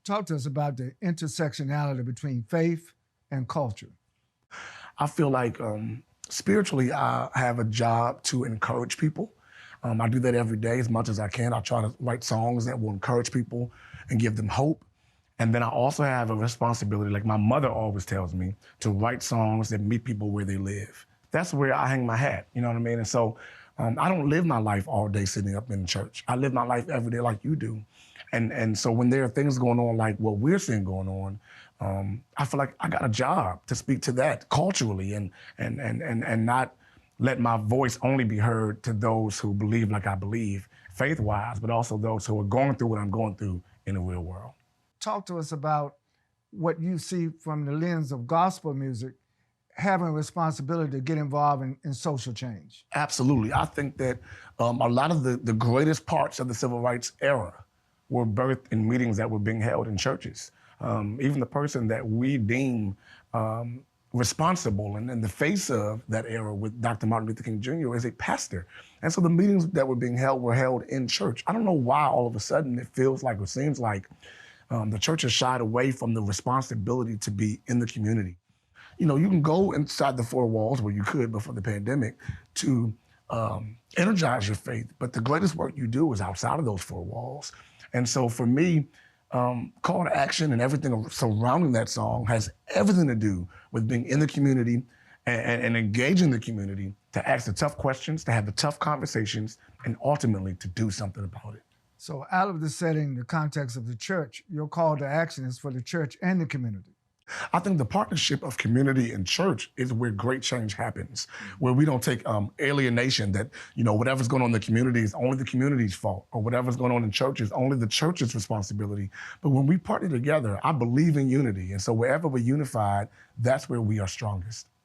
Talk to us about the intersectionality between faith and culture. I feel like spiritually, I have a job to encourage people. I do that every day as much as I can. I try to write songs that will encourage people and give them hope. And then I also have a responsibility, like my mother always tells me, to write songs that meet people where they live. That's where I hang my hat, you know what I mean? And so I don't live my life all day sitting up in church. I live my life every day like you do. And so when there are things going on like what we're seeing going on, I feel like I got a job to speak to that culturally and not let my voice only be heard to those who believe like I believe, faith-wise, but also those who are going through what I'm going through in the real world. Talk to us about what you see from the lens of gospel music, having a responsibility to get involved in social change. Absolutely. I think that a lot of the greatest parts of the civil rights era were birthed in meetings that were being held in churches. Even the person that we deem responsible and in the face of that era with Dr. Martin Luther King Jr. is a pastor. And so the meetings that were being held were held in church. I don't know why all of a sudden it feels like or seems like the church has shied away from the responsibility to be in the community. You know, you can go inside the four walls where you could before the pandemic to energize your faith, but the greatest work you do is outside of those four walls. And so for me, Call to Action and everything surrounding that song has everything to do with being in the community and engaging the community to ask the tough questions, to have the tough conversations, and ultimately to do something about it. So out of the setting, the context of the church, your call to action is for the church and the community. I think the partnership of community and church is where great change happens, where we don't take alienation that, you know, whatever's going on in the community is only the community's fault, or whatever's going on in church is only the church's responsibility. But when we partner together, I believe in unity. And so wherever we're unified, that's where we are strongest.